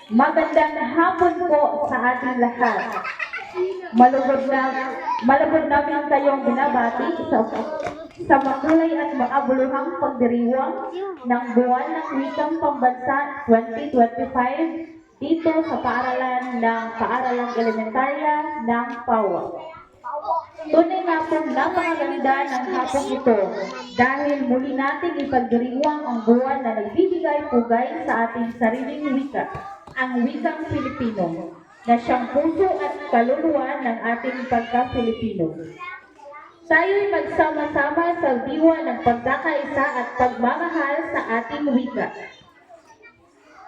Magandang hapon po sa ating lahat. Malugod namin kayong binabati sa makulay at maabuluhang pagdiriwang ng buwan ng wikang pambansa 2025 dito sa paaralan ng Paaralang Elementarya ng PAWA. Tunay nga pong napakaganda ng hapong ito dahil muli natin ipagdiriwang ang buwan na nagbibigay pugay sa ating sariling wika, ang wikang Filipino, na siyang puso at kaluluwa ng ating pagka-Filipino. Tayo'y magsama-sama sa diwa ng pagkakaisa at pagmamahal sa ating wika.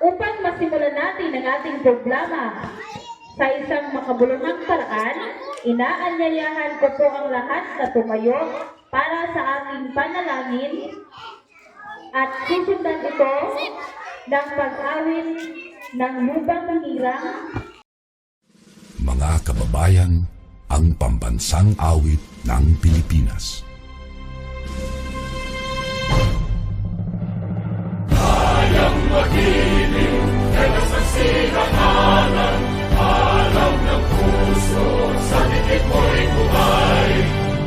Upang masimulan natin ang ating programa sa isang makabuluhang paraan, inaanyayahan ko po ang lahat na tumayo para sa ating panalangin at susundan ito ng pag-awit ng lubang hirang. Mga kababayan, ang pambansang awit ng Pilipinas. Kayang magiliw, kaya sa silanganan, alam ng puso, sa dikit mo'y buhay.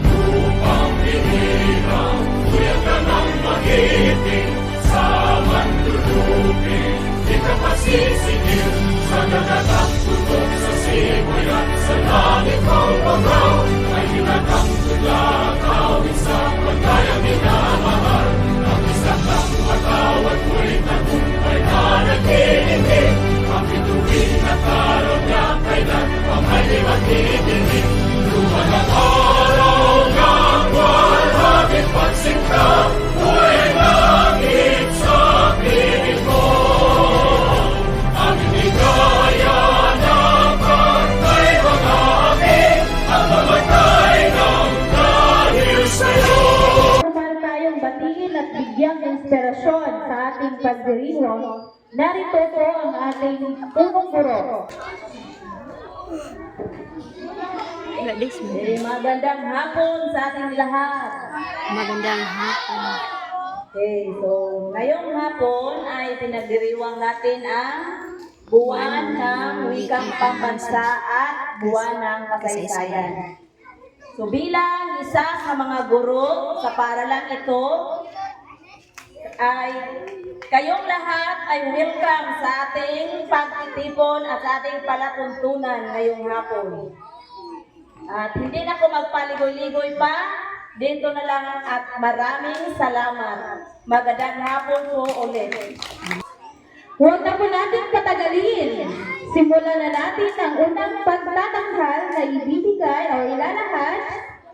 Lupang hinirang, kuya ka ng magiting, sa manlulupin, di ka pasisigil, sa nagatang tutok sa simoy at sa langit mong bangaw, ay hinatang tula, kawin sa pagkayang minamahal. Ang isang ng matawad mo'y tagumpay na nagkilindig, ang bituin at araw niya kailan pang ay di magdidinig. Luman ang araw ng walang pagsinta, mo'y langit sa piling mo. Ang inigaya ng pagkay mga aking, ang mamatay ng dahil sa'yo. Para tayong batiin at bigyang inspirasyon sa ating pagdiriwang, narito po ang ating punong guro. Magandang hapon sa ating lahat. Magandang hapon. Okay, so ngayong hapon ay pinagdiriwang natin ang buwan ng wikang pambansa at buwan ng kasaysayan. So bilang isa sa mga guro sa paaralang ito, ay kayong lahat ay welcome sa ating pagtitipon at sa ating palatuntunan ngayong hapon. At hindi na ako magpaligoy-ligoy pa, dito na lang at maraming salamat. Magandang hapon po ulit. Huwag na po natin patagalin. Simulan na natin ang unang pagtatanghal na ibibigay o ilalahad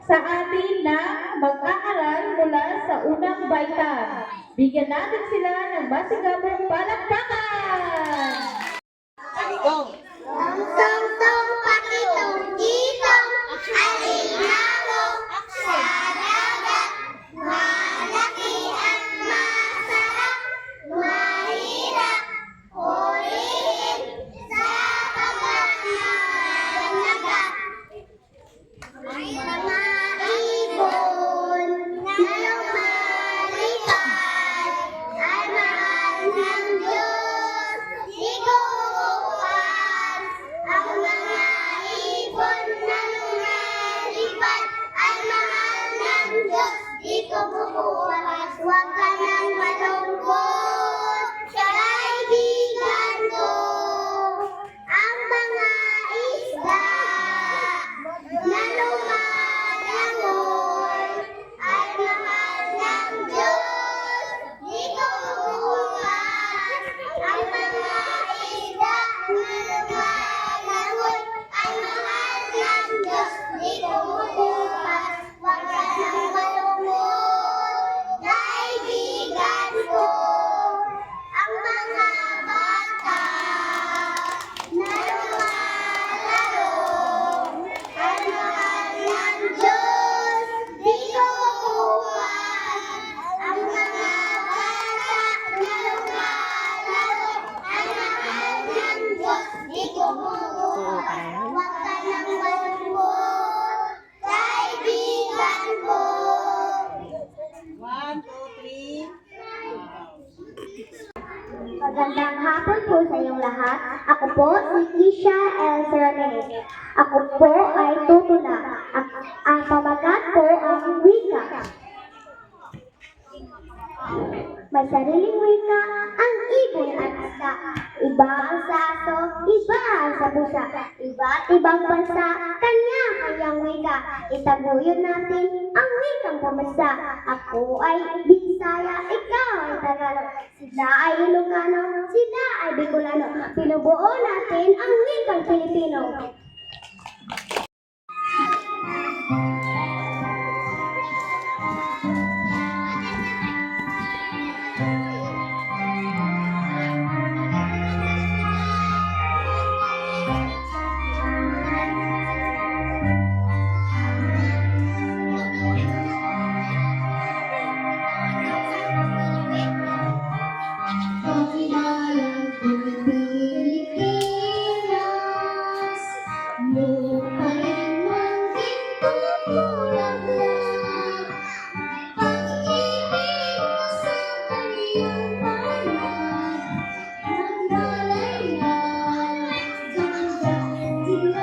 sa atin na mag-aaral mula sa unang baita. Bigyan natin sila ng masigabong palakpakan! Tong-tong pakitong ditong alimango sa dagat. Malaki at masarap, mahirap hulihin sa pagkakanaga. May mga ibon na lumalipad ay mahal ng Diyos, di ko bukas. Ang mga ibon na lumalipad ay mahal ng Diyos, di ko bukas. Huwag ka nang malungkot, kaibigan ko. Ang mga isda na lumalangoy ay mahal ng Diyos, di ko bukas. Ang mga isda na lumalangoy ay mahal ng Diyos, di ko bukas. Huwag ka nang malungkot, kaibigan ko. Ang mga bata na lumalaro ay mahal ng Diyos, di ko bukas. Ang mga bata na lumalaro ay mahal ng Diyos, di ko bukas. Huwag ka nang malungkot, kaibigan ko. 1, 2, 3. Magandang hapon po sa iyong lahat. Ako po si Kisha L. Serenade. Ako po ay tutula. Ang pamagat po ang wika. May sariling wika ang ibon at isda. Iba ang sa aso, iba ang sa pusa. Iba't ibang bansa, kanya-kanyang wika. Itaguyod natin ang wikang pamasa. Ako ay Bisaya, ikaw ay Tagalog. Sila ay Ilocano, sila ay Bicolano. Pinubuo natin ang wikang Pilipino. Pagkinalang Pilipinas, lupain munting tumulaglag. Pag-ibig mo sa kaniyang bayan, nagdalayan, ganda-diyan.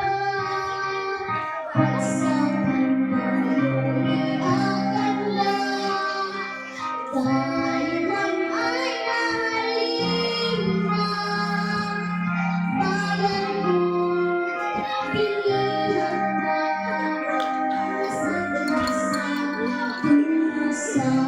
At sa kanyang iaakan lang, tayo man ay nahalin na. Bayan mo'y pilihan na, masagasang pusan.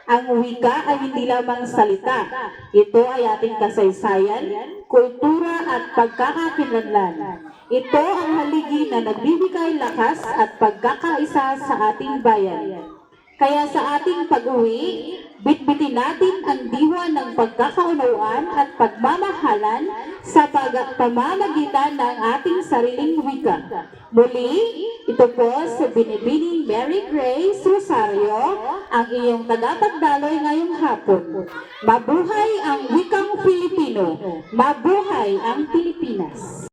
Ang wika ay hindi lamang salita. Ito ay ating kasaysayan, kultura at pagkakakilanlan. Ito ang haligi na nagbibigay lakas at pagkakaisa sa ating bayan. Kaya sa ating pag-uwi, bitbitin natin ang diwa ng pagkakaunawaan at pagmamahalan sa pamamagitan ng ating sariling wika. Muli, ito po si Binibining Mary Grace Rosario, ang iyong tagapagdaloy ngayong hapon. Mabuhay ang wikang Filipino! Mabuhay ang Pilipinas!